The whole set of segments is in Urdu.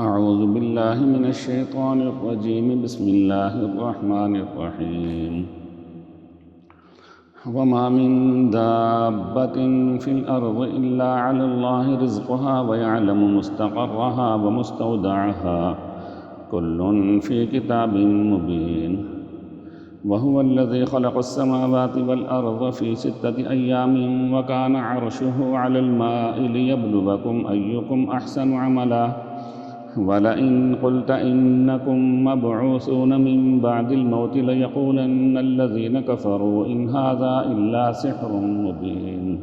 أعوذ بالله من الشيطان الرجيم بسم الله الرحمن الرحيم وما من دابة في الأرض إلا على الله رزقها ويعلم مستقرها ومستودعها كل في كتاب مبين وهو الذي خلق السماوات والأرض في 6 أيام وكان عرشه على الماء ليبلوكم أيكم أحسن عملا ولئن قلت إنكم مبعوثون من بعد الموت ليقولن الذين كفروا إن هذا إلا سحر مبين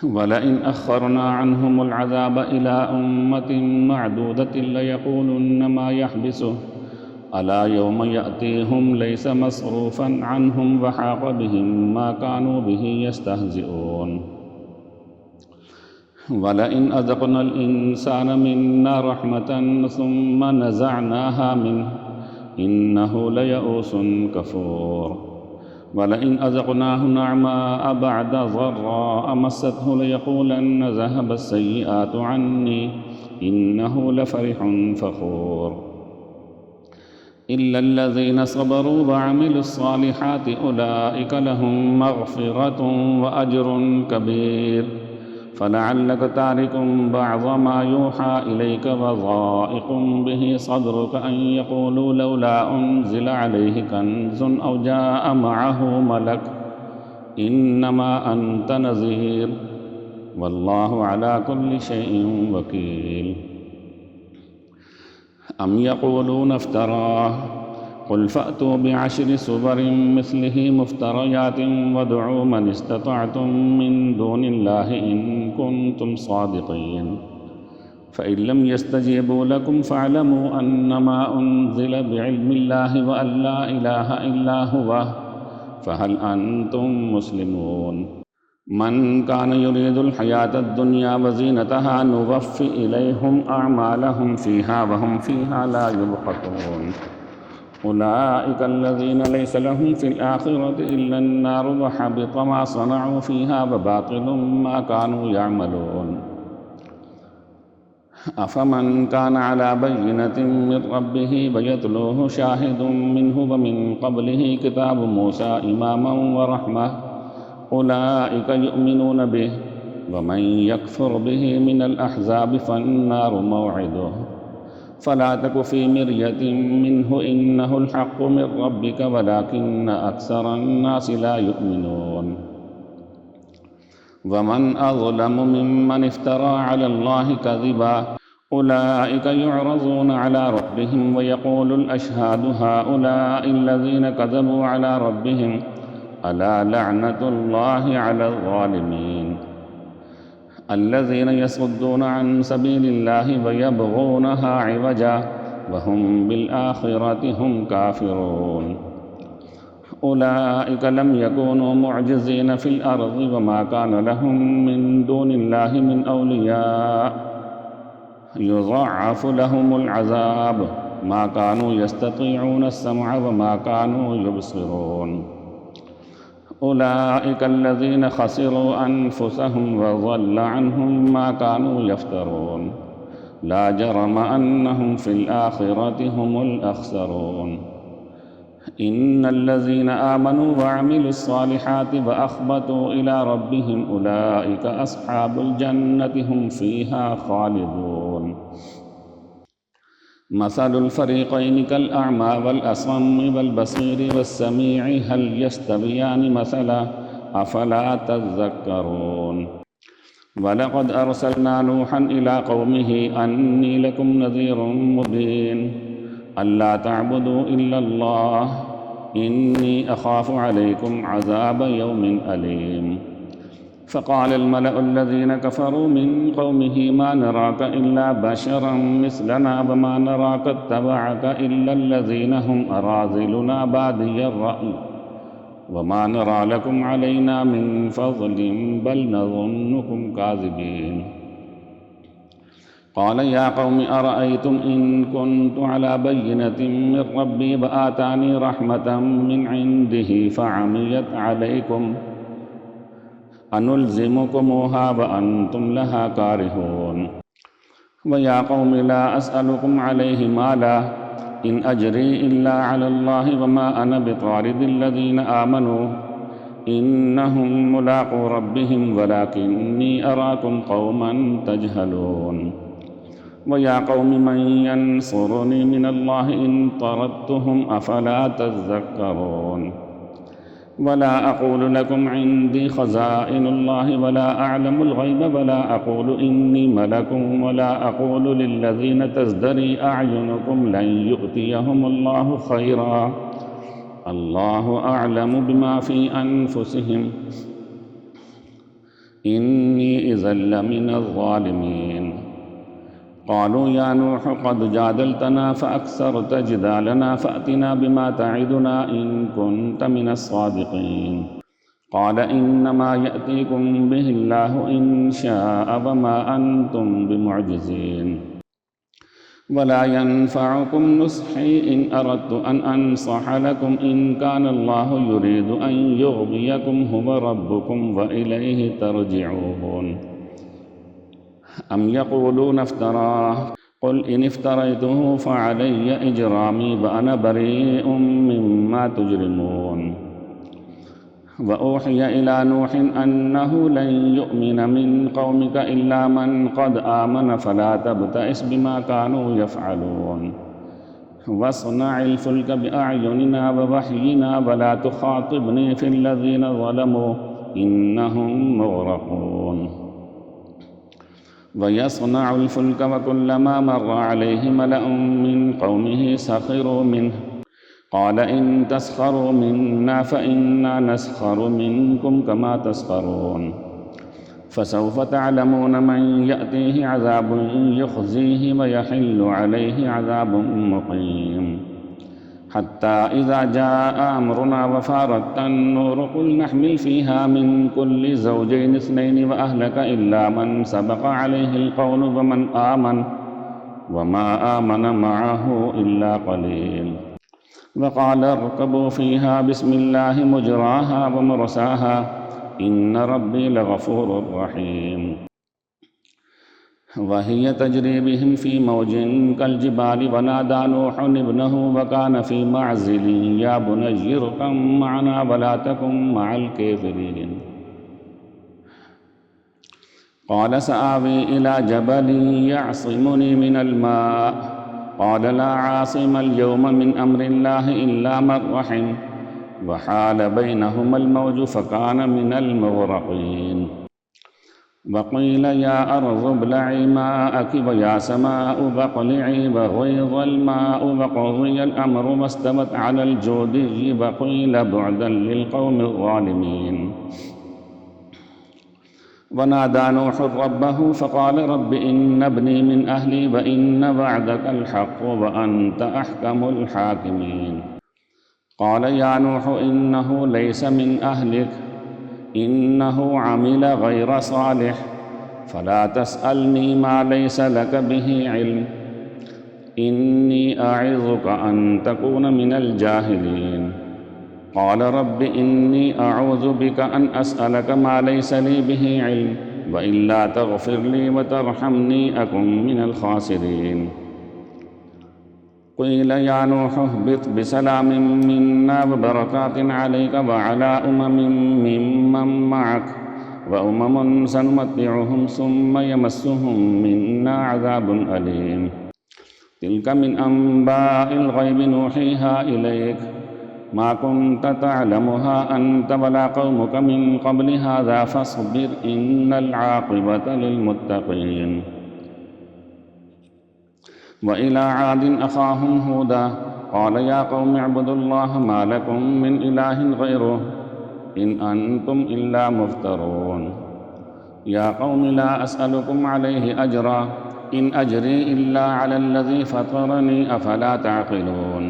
ولئن أخرنا عنهم العذاب إلى أمة معدودة ليقولن ما يحبسه ألا يوم يأتيهم ليس مصروفا عنهم وحاق بهم ما كانوا به يستهزئون ولئن أذقنا الإنسان منا رحمة ثم نزعناها منه إنه ليئوس كفور ولئن أذقناه نعماء بعد ضراء مسته ليقولن ذهب السيئات عني إنه لفرح فخور إلا الذين صبروا وعملوا الصالحات أولئك لهم مغفرة وأجر كبير فلعلك تارك بعض ما يوحى إليك وضائق به صدرك أن يقولوا لولا أنزل عليه كنز أو جاء معه ملك إنما أنت نذير والله على كل شيء وكيل أم يقولون افتراه قل فأتوا بعشر سور مثله مفتريات وادعوا من استطعتم من دون الله إن كنتم صادقين فإن لم يستجيبوا لكم فاعلموا أنما أنزل بعلم الله وأن لا إله إلا هو فهل أنتم مسلمون من كان يريد الحياة الدنيا وزينتها نوفي إليهم أعمالهم فيها وهم فيها لا يبخسون أولئك الذين ليس لهم في الآخرة إلا النار وحبط ما صنعوا فيها وباطل ما كانوا يعملون أفمن كان على بينة من ربه ويتلوه شاهد منه ومن قبله كتاب موسى إماما ورحمة أولئك يؤمنون به ومن يكفر به من الأحزاب فالنار موعده فلا تك في مرية منه إنه الحق من ربك ولكن أكثر الناس لا يؤمنون ومن أظلم ممن افترى على الله كذبا أولئك يعرضون على ربهم ويقول الأشهاد هؤلاء الذين كذبوا على ربهم ألا لعنة الله على الظالمين الذين يصدون عن سبيل الله ويبغونها عوجا وهم بالآخرة هم كافرون أولئك لم يكونوا معجزين في الأرض وما كان لهم من دون الله من أولياء يضاعف لهم العذاب ما كانوا يستطيعون السمع وما كانوا يبصرون أولئك الذين خسروا أنفسهم وضل عنهم ما كانوا يفترون لا جرم أنهم في الآخرة هم الأخسرون إن الذين آمنوا وعملوا الصالحات وأخبتوا إلى ربهم أولئك أصحاب الجنة هم فيها خالدون مثل الفريقين كالأعمى والأصم والبصير والسميع هل يستويان مثلا أفلا تذكرون ولقد أرسلنا نوحا إلى قومه أني لكم نذير مبين ألا تعبدوا إلا الله إني أخاف عليكم عذاب يوم أليم فقال الملأ الذين كفروا من قومه ما نراك إلا بشرا مثلنا وما نراك اتبعك إلا الذين هم أراذلنا بادي الرأي وما نرى لكم علينا من فضل بل نظنكم كاذبين قال يا قوم أرأيتم إن كنت على بينة من ربي وآتاني رحمة من عنده فعميت عليكم أنلزمكموها وأنتم لها كارهون ويا قوم لا أسألكم عليه مالا إن أجري إلا على الله وما أنا بطارد الذين آمنوا إنهم ملاقو ربهم ولكني أراكم قوما تجهلون ويا قوم من ينصرني من الله إن طردتهم أفلا تذكرون ولا أقول لكم عندي خزائن الله ولا أعلم الغيب ولا أقول إني ملك ولا أقول للذين تزدري أعينكم لن يؤتيهم الله خيرا الله أعلم بما في أنفسهم إني إذا لمن الظالمين قالوا يا نوح قد جادلتنا فأكثرت جدالنا فأتنا بما تعدنا إن كنت من الصادقين قال إنما يأتيكم به الله إن شاء وما أنتم بمعجزين ولا ينفعكم نصحي إن أردت أن أنصح لكم إن كان الله يريد أن يغويكم هو ربكم وإليه ترجعون أم يقولون افتراه قل إن افتريته فعلي إجرامي وأنا بريء مما تجرمون وأوحي إلى نوح أنه لن يؤمن من قومك إلا من قد آمن فلا تبتئس بما كانوا يفعلون واصنع الفلك بأعيننا ووحينا ولا تخاطبني في الذين ظلموا إنهم مغرقون ويصنع الفلك وكلما مر عليه ملأ من قومه سخروا منه قال إن تسخروا منا فإنا نسخر منكم كما تسخرون فسوف تعلمون من يأتيه عذاب يخزيه ويحل عليه عذاب مقيم حتى إذا جاء أمرنا وفارت النور قل نحمل فيها من كل زوجين اثنين وأهلك إلا من سبق عليه القول ومن آمن وما آمن معه إلا قليل وقال اركبوا فيها بسم الله مجراها ومرساها إن ربي لغفور رحيم وهي تجري بهم في موج كالجبال ونادى نوح ابنه وكان في معزل يا بني اركب معنا ولا تكن مع الكافرين قال سآوي إلى جبل يعصمني من الماء قال لا عاصم اليوم من أمر الله إلا من رحم وحال بينهما الموج فكان من المغرقين وقيل يا أرض ابلعي ماءك ويا سماء اقلعي وغيض الماء وقضي الأمر واستوت على الجودي وقيل بعدا للقوم الظالمين ونادى نوح ربه فقال رب إن ابني من أهلي وإن وعدك الحق وأنت أحكم الحاكمين قال يا نوح إنه ليس من أهلك إنه عمل غير صالح فلا تسألني ما ليس لك به علم إني أعظك أن تكون من الجاهلين قال رب إني أعوذ بك أن أسألك ما ليس لي به علم وإلا تغفر لي وترحمني أكن من الخاسرين قيل يا نوح اهبط بسلام منا وبركات عليك وعلى ممن معك وأمم سنمتعهم ثم يمسهم منا عذاب أليم تلك من أنباء الغيب نوحيها إليك ما كنت تعلمها أنت ولا قومك من قبل هذا فاصبر إن العاقبة للمتقين وإلى عاد أخاهم هودا قال يا قوم اعبدوا الله ما لكم من إله غيره إن أنتم إلا مفترون يا قوم لا أسألكم عليه أجرا إن أجري إلا على الذي فطرني أفلا تعقلون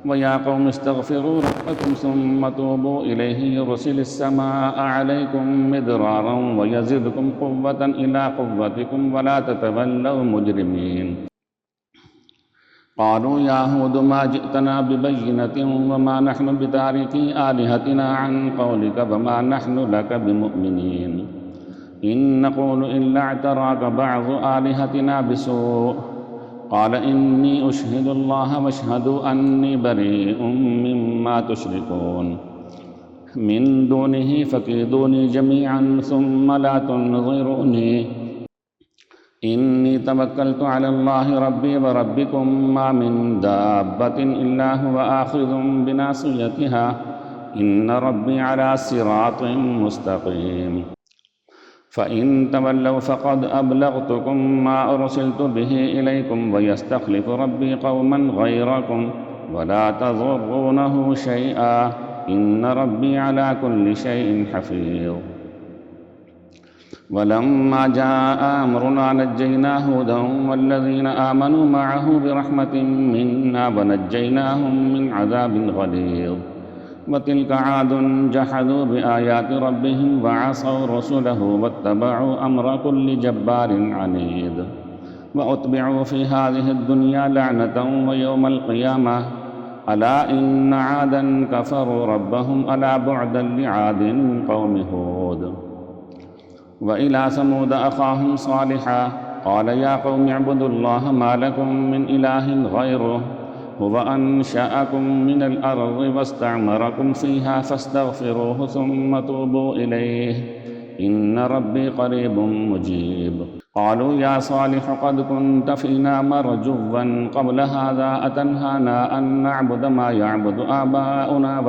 ويا قوم استغفروا ربكم ثم توبوا إليه يرسل السماء عليكم مدرارا ويزدكم قوة إلى قوتكم ولا تتولوا مجرمين قالوا يا هود ما جئتنا ببينة وما نحن بتاركي آلهتنا عن قولك وما نحن لك بمؤمنين إن نقول إلا اعتراك بعض آلهتنا بسوء قال إني أشهد الله واشهدوا أني بريء مما تشركون من دونه فكيدوني جميعا ثم لا تنظروني إني توكلت على الله ربي وربكم ما من دابة إلا هو آخذ بناصيتها إن ربي على صراط مستقيم فإن تولوا فقد أبلغتكم ما أرسلت به إليكم ويستخلف ربي قوما غيركم ولا تضرونه شيئا إن ربي على كل شيء حفيظ ولما جاء أمرنا نجينا هودا والذين آمنوا معه برحمة منا ونجيناهم من عذاب غليظ وتلك عاد جحدوا بآيات ربهم وعصوا رسله واتبعوا أمر كل جبار عنيد وأتبعوا في هذه الدنيا لعنة ويوم القيامة ألا إن عادا كفروا ربهم ألا بعدا لعاد قوم هود وإلى ثمود أخاهم صالحا قال يا قوم اعبدوا الله ما لكم من إله غيره هو أنشأكم من الأرض واستعمركم فيها فاستغفروه ثم توبوا إليه إن ربي قريب مجيب قالوا يا صالح قد كنت فينا مرجوا قبل هذا أتنهانا أن نعبد ما يعبد آباؤنا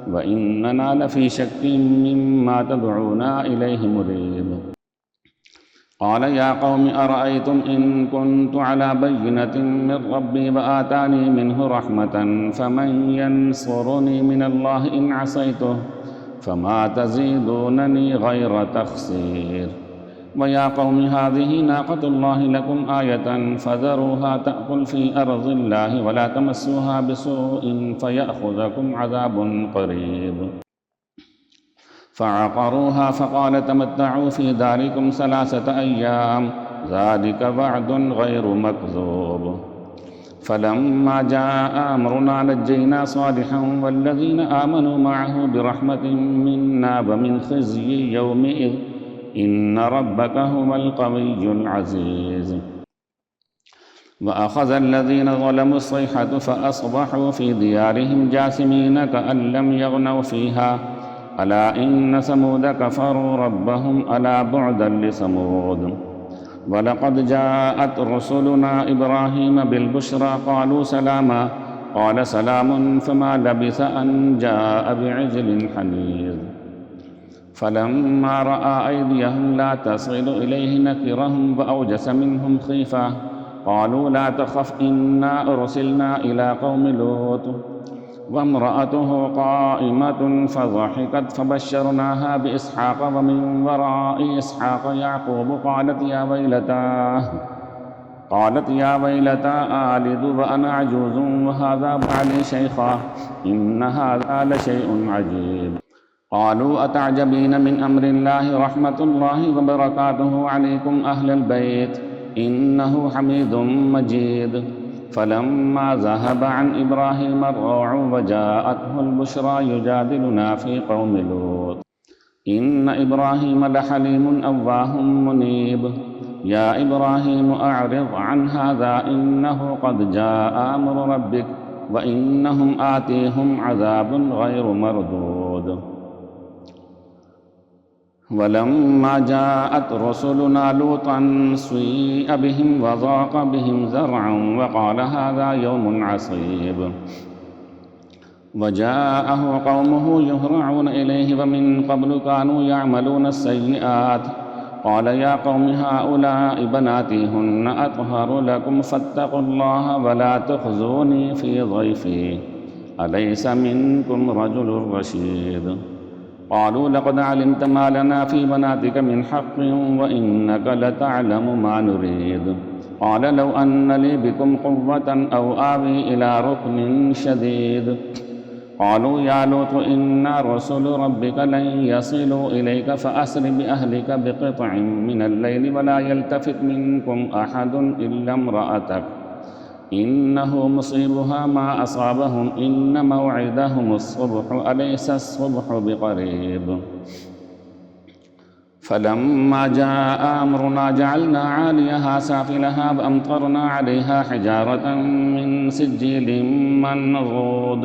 وإننا لفي شك مما تدعونا إليه مريب قال يا قوم أرأيتم إن كنت على بينة من ربي وآتاني منه رحمة فمن ينصرني من الله إن عصيته فما تزيدونني غير تخسير ويا قوم هذه ناقة الله لكم آية فذروها تأكل في أرض الله ولا تمسوها بسوء فيأخذكم عذاب قريب فعقروها فقال تمتعوا في داركم 3 أيام ذلك وعد غير مكذوب فلما جاء أمرنا نجينا صالحا والذين آمنوا معه برحمة منا ومن خزي يومئذ إن ربك هو القوي العزيز وأخذ الذين ظلموا الصيحة فأصبحوا في ديارهم جاثمين كأن لم يغنوا فيها ألا إن ثمود كفروا ربهم ألا بعدا لثمود ولقد جاءت رسلنا إبراهيم بالبشرى قالوا سلاما قال سلام فما لبث أن جاء بعجل حنيذ فلما رأى أيديهم لا تصل إليه نكرهم وأوجس منهم خيفة قالوا لا تخف إنا أرسلنا إلى قوم لوط وامرأته قائمة فضحكت فبشرناها بإسحاق ومن وراء إسحاق يعقوب قالت يا ويلتى آلد وأنا عجوز وهذا بعلي شيخا إن هذا لشيء عجيب قالوا أتعجبين من أمر الله رحمة الله وبركاته عليكم أهل البيت إنه حميد مجيد فلما ذهب عن إبراهيم الروع وجاءته البشرى يجادلنا في قوم لوط إن إبراهيم لحليم أواه منيب يا إبراهيم أعرض عن هذا إنه قد جاء أمر ربك وإنهم آتيهم عذاب غير مردود ولما جاءت رسلنا لوطا سيء بهم وضاق بهم ذرعا وقال هذا يوم عصيب وجاءه قومه يهرعون إليه ومن قبل كانوا يعملون السيئات قال يا قوم هؤلاء بناتي هن أطهر لكم فاتقوا الله ولا تخزوني في ضيفي أليس منكم رجل رشيد قالوا لقد علمت ما لنا في بناتك من حق وإنك لتعلم ما نريد قال لو أن لي بكم قوة أو آوي إلى ركن شديد قالوا يا لوط إنا رسل ربك لن يصلوا إليك فأسر بأهلك بقطع من الليل ولا يلتفت منكم أحد إلا امرأتك إنه مصيبها ما أصابهم إن موعدهم الصبح أليس الصبح بقريب فلما جاء أمرنا جعلنا عاليها سافلها وأمطرنا عليها حجارة من سجيل منضود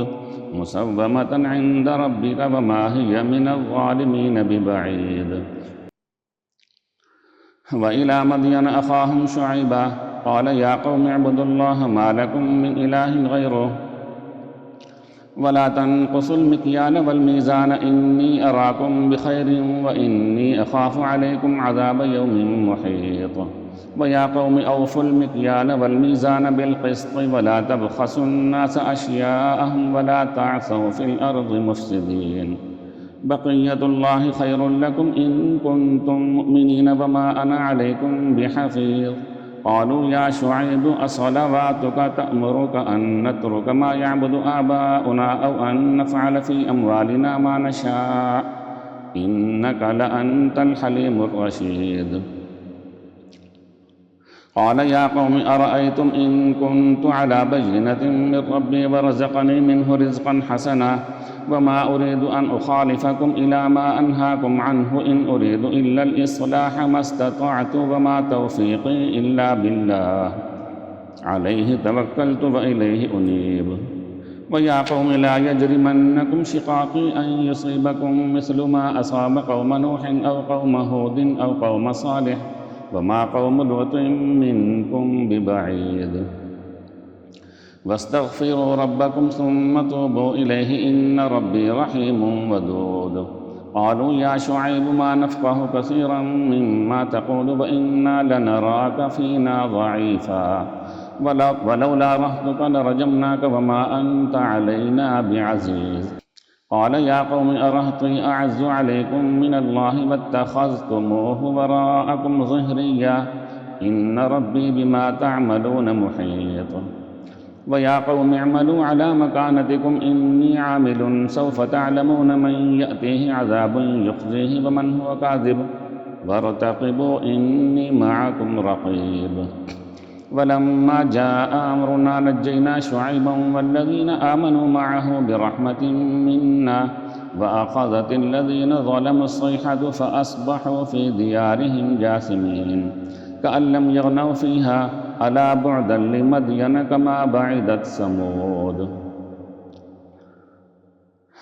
مسومة عند ربك وما هي من الظالمين ببعيد. وإلى مدين أخاهم شعيبا قال يا قوم اعبدوا الله ما لكم من إله غيره ولا تنقصوا المكيال والميزان إني أراكم بخير وإني أخاف عليكم عذاب يوم محيط. ويا قوم أوفوا المكيال والميزان بالقسط ولا تبخسوا الناس أشياءهم ولا تعثوا في الأرض مفسدين. بقية الله خير لكم إن كنتم مؤمنين وما أنا عليكم بحفيظ. قالوا يا شعيب أصلواتك تأمرك أن نترك ما يعبد آباؤنا أو أن نفعل في أموالنا ما نشاء إنك لأنت الحليم الرشيد. قال يا قوم أرأيتم إن كنت على بينة من ربي ورزقني منه رزقا حسنا وما أريد أن أخالفكم إلى ما أنهاكم عنه إن أريد إلا الإصلاح ما استطعت وما توفيقي إلا بالله عليه توكلت وإليه أنيب. ويا قوم لا يجرمنكم شقاقي أن يصيبكم مثل ما أصاب قوم نوح أو قوم هود أو قوم صالح وما قوم لوط منكم ببعيد. واستغفروا ربكم ثم توبوا إليه إن ربي رحيم ودود. قالوا يا شعيب ما نفقه كثيرا مما تقول وإنا لنراك فينا ضعيفا ولولا رهطك لرجمناك وما أنت علينا بعزيز. قال يا قوم أرهطي أعز عليكم من الله واتخذتموه وراءكم ظهريا إن ربي بما تعملون محيط. ويا قوم اعملوا على مكانتكم إني عامل سوف تعلمون من يأتيه عذاب يخزيه ومن هو كاذب وارتقبوا إني معكم رقيب. ولما جاء أمرنا نجينا شعيبا والذين آمنوا معه برحمة منا وأخذت الذين ظلموا الصيحة فأصبحوا في ديارهم جاثمين كأن لم يغنوا فيها ألا بعدا لمدين كما بعدت ثمود.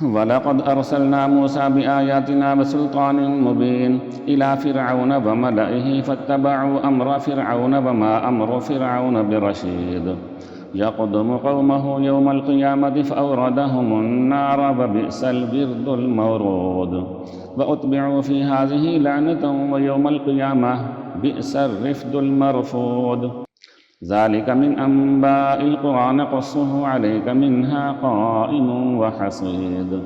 ولقد أرسلنا موسى بآياتنا وسلطان مبين إلى فرعون وملئه فاتبعوا أمر فرعون وما أمر فرعون برشيد. يقدم قومه يوم القيامة فأوردهم النار وبئس الورد المورود. وأتبعوا في هذه لعنة ويوم القيامة بئس الرفد المرفود. ذلك من أنباء القرى نقصه عليك منها قائم وحصيد.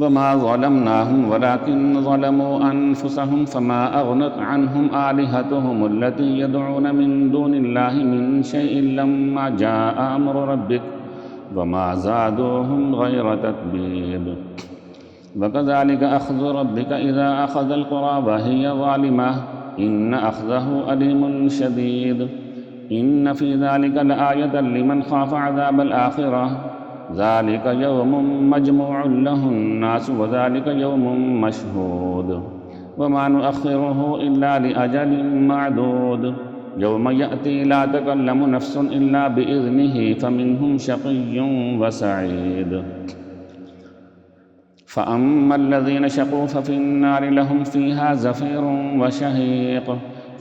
وما ظلمناهم ولكن ظلموا أنفسهم فما أغنت عنهم آلهتهم التي يدعون من دون الله من شيء لما جاء أمر ربك وما زادوهم غير تتبيب. وكذلك أخذ ربك إذا أخذ القرى وهي ظالمة إن أخذه أليم شديد. إن في ذلك لآية لمن خاف عذاب الآخرة ذلك يوم مجموع له الناس وذلك يوم مشهود. وما نؤخره إلا لأجل معدود يوم يأتي لا تكلم نفس إلا بإذنه فمنهم شقي وسعيد. فأما الذين شقوا ففي النار لهم فيها زفير وشهيق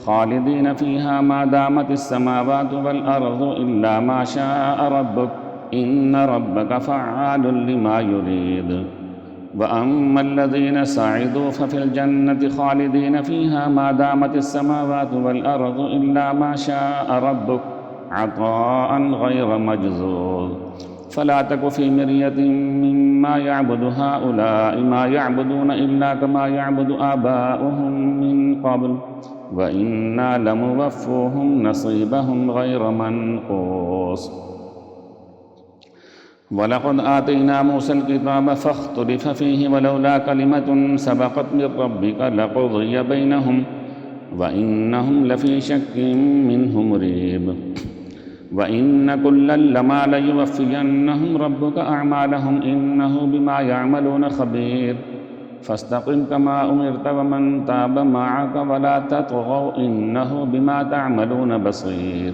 خالدين فيها ما دامت السماوات والأرض إلا ما شاء ربك إن ربك فعال لما يريد. وأما الذين سعدوا ففي الجنة خالدين فيها ما دامت السماوات والأرض إلا ما شاء ربك عطاء غير مجذوذ. فلا تك في مرية مما يعبد هؤلاء ما يعبدون إلا كما يعبد آباؤهم من قبل وإنا لموفوهم نصيبهم غير منقوص. ولقد آتينا موسى الكتاب فاختلف فيه ولولا كلمة سبقت من ربك لقضي بينهم وإنهم لفي شك منه مريب. وإن كلا لما ليوفينهم ربك أعمالهم إنه بما يعملون خبير. فاستقم كما أمرت ومن تاب معك ولا تطغوا إنه بما تعملون بصير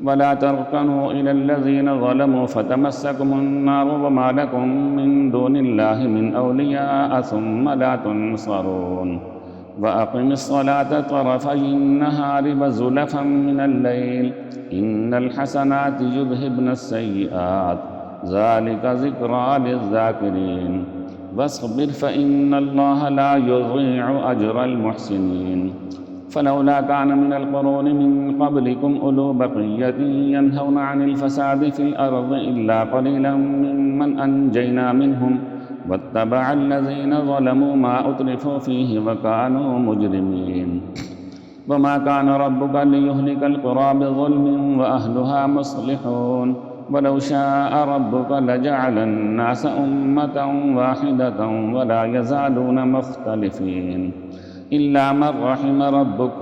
ولا تركنوا إلى الذين ظلموا فتمسكم النار وما لكم من دون الله من أولياء ثم لا تنصرون وأقم الصلاة طرفي النهار وزلفا من الليل إن الحسنات يذهبن السيئات ذلك ذكرى للذاكرين واصبر فإن الله لا يضيع أجر المحسنين فلولا كان من القرون من قبلكم أولو بقية ينهون عن الفساد في الأرض إلا قليلا ممن أنجينا منهم واتبع الذين ظلموا ما أترفوا فيه وكانوا مجرمين وما كان ربك ليهلك القرى بظلم وأهلها مصلحون ولو شاء ربك لجعل الناس أمة واحدة ولا يزالون مختلفين إلا من رحم ربك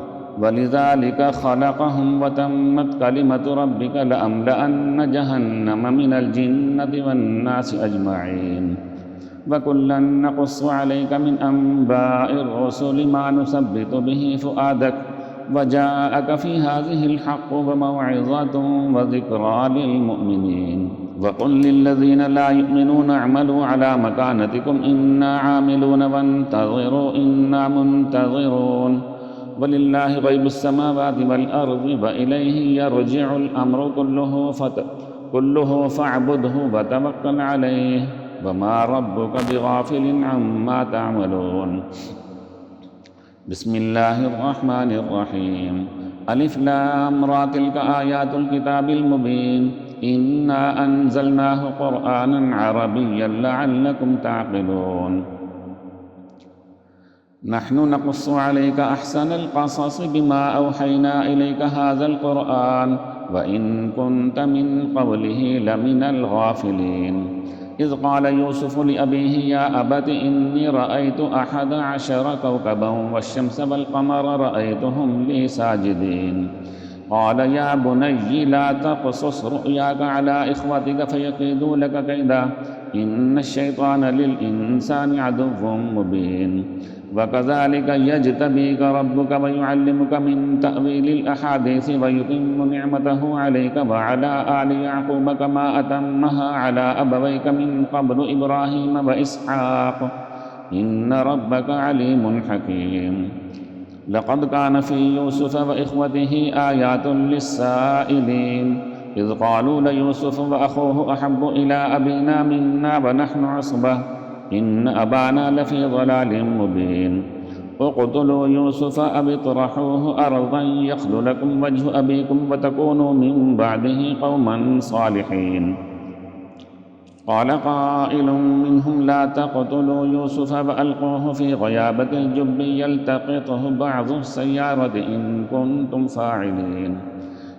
ولذلك خلقهم وتمت كلمة ربك لأملأن جهنم من الجنة والناس أجمعين وكلا نقص عليك من أنباء الرسل ما نثبت به فؤادك وجاءك في هذه الحق وموعظة وذكرى للمؤمنين وقل للذين لا يؤمنون اعملوا على مكانتكم إنا عاملون وانتظروا إنا منتظرون ولله غيب السماوات والأرض وإليه يرجع الأمر كله فاعبده وتوكل عليه وما ربك بغافل عما تعملون بسم الله الرحمن الرحيم ألف لام را تلك آيات الكتاب المبين إنا أنزلناه قرآنا عربيا لعلكم تعقلون نحن نقص عليك أحسن القصص بما أوحينا إليك هذا القرآن وإن كنت من قبله لمن الغافلين إذ قال يوسف لأبيه يا أبت إني رأيت 11 كوكبا والشمس والقمر رأيتهم لي ساجدين قال يا بني لا تقصص رؤياك على إخوتك فيكيدوا لك كيدا إن الشيطان للإنسان عدو مبين وكذلك يجتبيك ربك ويعلمك من تأويل الأحاديث ويتم نعمته عليك وعلى آل يعقوب كما أتمها على أبويك من قبل إبراهيم وإسحاق إن ربك عليم حكيم لقد كان في يوسف وإخوته آيات للسائلين إذ قالوا ليوسف وأخوه أحب إلى أبينا منا ونحن عصبة إن أبانا لفي ضلال مبين اقتلوا يوسف أو اطرحوه أرضا يخل لكم وجه أبيكم وتكونوا من بعده قوما صالحين قال قائل منهم لا تقتلوا يوسف وألقوه في غيابة الجب يلتقطه بعض السيارة إن كنتم فاعلين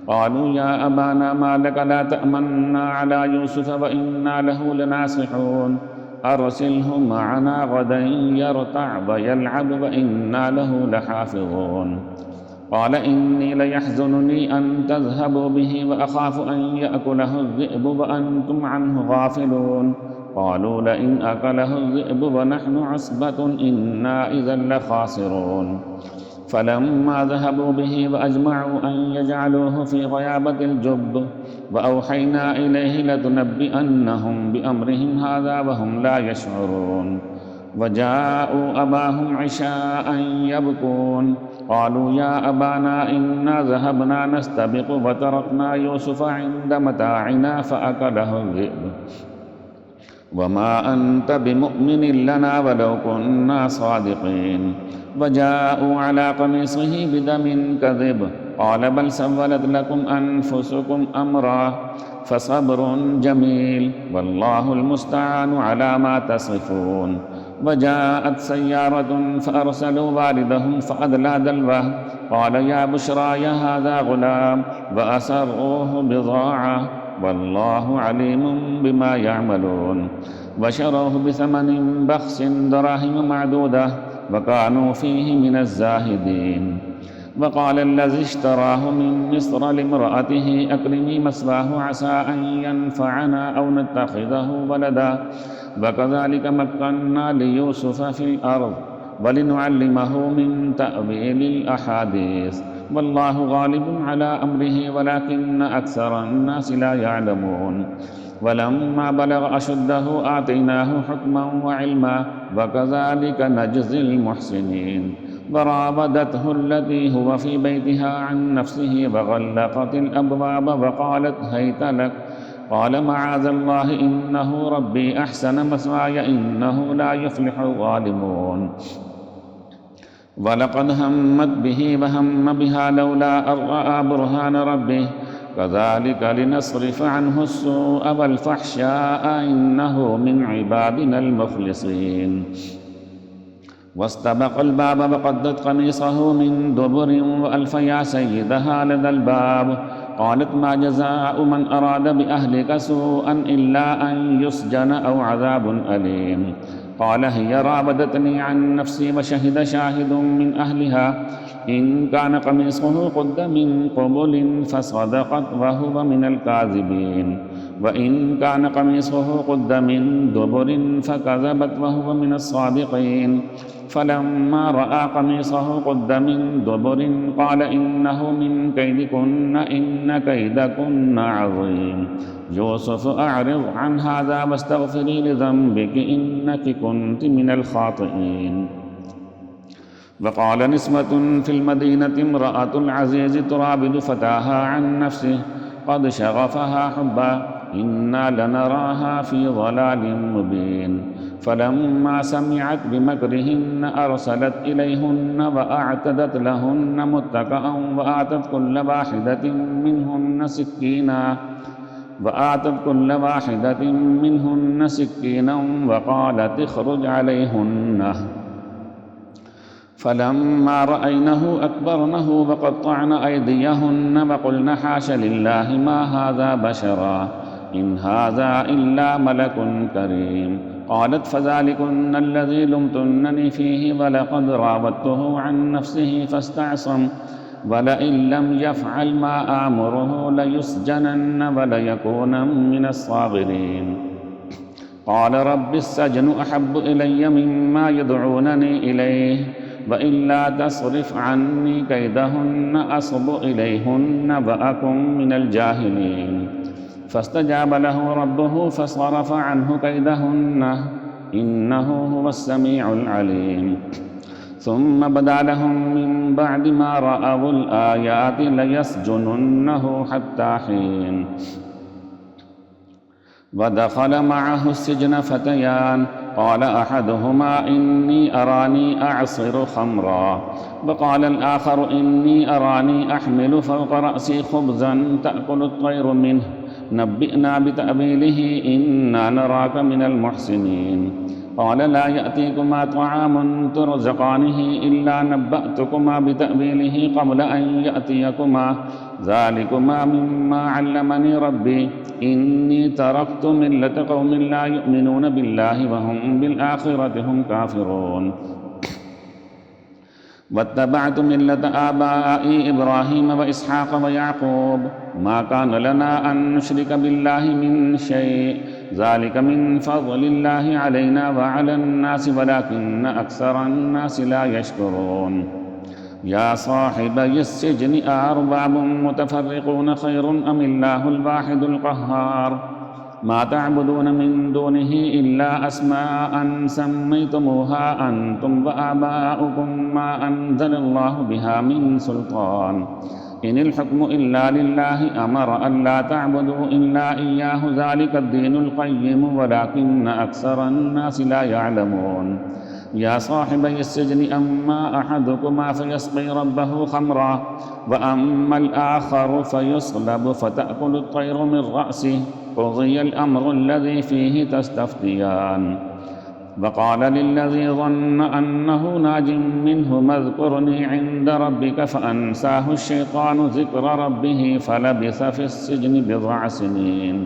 قالوا يا أبانا ما لك لا تأمنا على يوسف وإنا له لناصحون أرسله معنا غدا يرتع ويلعب وإنا له لحافظون قال إني ليحزنني أن تذهبوا به وأخاف أن يأكله الذئب وأنتم عنه غافلون قالوا لئن أكله الذئب ونحن عصبة إنا إذا لخاسرون فلما ذهبوا به وأجمعوا أن يجعلوه في غيابة الجب وأوحينا إليه لتنبئنهم بأمرهم هذا وهم لا يشعرون وجاءوا أباهم عشاء يبكون قالوا يا أبانا إنا ذهبنا نستبق وتركنا يوسف عند متاعنا فأكله الذئب وما أنت بمؤمن لنا ولو كنا صادقين وجاءوا على قميصه بدم كذب قال بل سولت لكم أنفسكم أمرا فصبر جميل والله المستعان على ما تصفون وجاءت سيارة فأرسلوا والدهم فأدلى دلوه قال يا بشرى هذا غلام وأسروه بضاعة والله عليم بما يعملون وشروه بثمن بخس دراهم معدودة وكانوا فيه من الزاهدين وقال الذي اشتراه من مصر لامرأته أكرمي مثواه عسى أن ينفعنا أو نتخذه ولدا وكذلك مكنا ليوسف في الأرض ولنعلمه من تأويل الأحاديث والله غالب على أمره ولكن أكثر الناس لا يعلمون ولما بلغ أشده آتيناه حكما وعلما وكذلك نجزي المحسنين وراودته التي هو في بيتها عن نفسه وغلقت الأبواب وقالت هيت لك قال معاذ الله إنه ربي أحسن مثواي إنه لا يفلح الظالمون ولقد همت به وهم بها لولا أن رأى برهان ربه كذلك لنصرف عنه السوء والفحشاء إنه من عبادنا المخلصين واستبق الباب وقدت قميصه من دبر وألف يا سيدها لدى الباب قالت ما جزاء من أراد بأهلك سوءا إلا أن يسجن أو عذاب أليم قال هي راودتني عن نفسي وشهد شاهد من أهلها إن كان قميصه قد من قبل فصدقت وهو من الكاذبين وإن كان قميصه قد من دبر فكذبت وهو من الصادقين فلما رأى قميصه قد من دبر قال إنه من كيدكن إن كيدكن عظيم يوسف أعرض عن هذا واستغفري لذنبك إنك كنت من الخاطئين وقال نسوة في المدينة امرأة العزيز تراود فتاها عن نفسه قد شغفها حبا إنا لنراها في ضلال مبين فلما سمعت بمكرهن أرسلت إليهن وأعتدت لهن متكئا وآتت كل واحدة منهن سكينا وقالت اخرج عليهن فلما رأينه أكبرنه وقطعن أيديهن وقلن حاش لله ما هذا بشرا إن هذا إلا ملك كريم قالت فذلكن الذي لمتنني فيه ولقد راودته عن نفسه فاستعصم ولئن لم يفعل ما آمره ليسجنن وليكون من الصاغرين قال رب السجن أحب إلي مما يدعونني إليه وإلا تصرف عني كيدهن أصب إليهن وأكن من الجاهلين فاستجاب له ربه فصرف عنه كيدهن إنه هو السميع العليم ثم بدا لهم من بعد ما رأوا الآيات ليسجننه حتى حين ودخل معه السجن فتيان قال أحدهما إني أراني أعصر خمرا وقال الآخر إني أراني أحمل فوق رأسي خبزا تأكل الطير منه نبئنا بتأويله إنا نراك من المحسنين قال لا يأتيكما طعام ترزقانه إلا نبأتكما بتأويله قبل أن يأتيكما ذلكما مما علمني ربي إني تركت ملة قوم لا يؤمنون بالله وهم بالآخرة هم كافرون واتبعت ملة آبائي إبراهيم وإسحاق ويعقوب ما كان لنا أن نشرك بالله من شيء ذلك من فضل الله علينا وعلى الناس ولكن أكثر الناس لا يشكرون يا صاحبي السجن أأرباب متفرقون خير أم الله الواحد القهار ما تعبدون من دونه إلا أسماء سميتموها أنتم وآباؤكم ما أنزل الله بها من سلطان إن الحكم إلا لله أمر أن لا تعبدوا إلا إياه ذلك الدين القيم ولكن أكثر الناس لا يعلمون يا صاحبي السجن أما أحدكما فيسقي ربه خمرا وأما الآخر فيصلب فتأكل الطير من رأسه قضي الأمر الذي فيه تستفتيان وقال للذي ظن أنه ناج منه اذكرني عند ربك فأنساه الشيطان ذكر ربه فلبث في السجن 9 سنين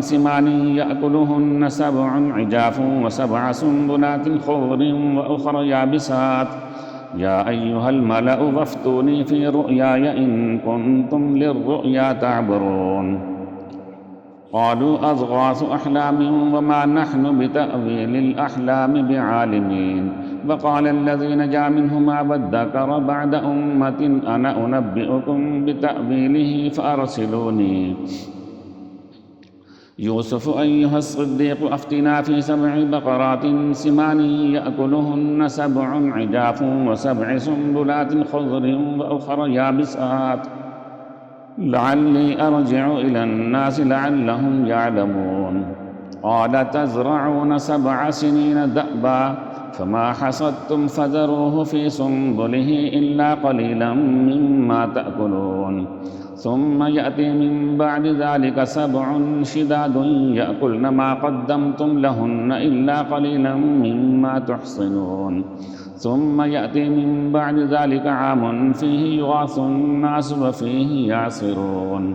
سمان يأكلهن 7 عجاف و7 سنبلات خضر وأخر يابسات يا أيها الملأ وافتوني في رؤياي إن كنتم للرؤيا تعبرون قالوا أضغاث أحلام وما نحن بتأويل الأحلام بعالمين وقال الذي نجا منهما وادكر بعد أمة أنا أنبئكم بتأويله فأرسلوني يوسف أيها الصديق أفتنا في 7 بقرات سمان يأكلهن 7 عجاف و7 سنبلات خضر وأخر يابسات لعلي أرجع إلى الناس لعلهم يعلمون قال تزرعون 7 سنين دأبا فما حصدتم فذروه في سنبله إلا قليلا مما تأكلون ثم يأتي من بعد ذلك 7 شداد يأكلن ما قدمتم لهن إلا قليلا مما تحصنون ثم يأتي من بعد ذلك عام فيه يغاث الناس وفيه يعصرون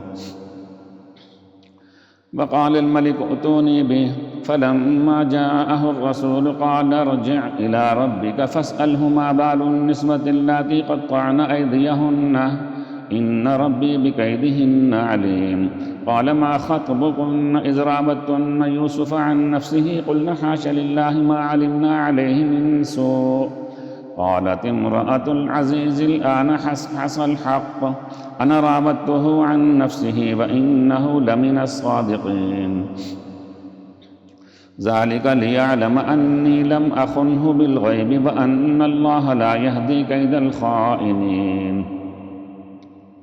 وقال الملك ائتوني به فلما جاءه الرسول قال ارجع إلى ربك فاسأله ما بال النسوة اللاتي قطعن أيديهن إن ربي بكيدهن عليم قال ما خطبكن إذ راودتن يوسف عن نفسه قلن حاش لله ما علمنا عليه من سوء قالت امرأة العزيز الآن حصحص الحق أنا راودته عن نفسه وإنه لمن الصادقين ذلك ليعلم أني لم أخنه بالغيب وأن الله لا يهدي كيد الخائنين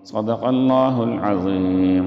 صدق الله العظيم.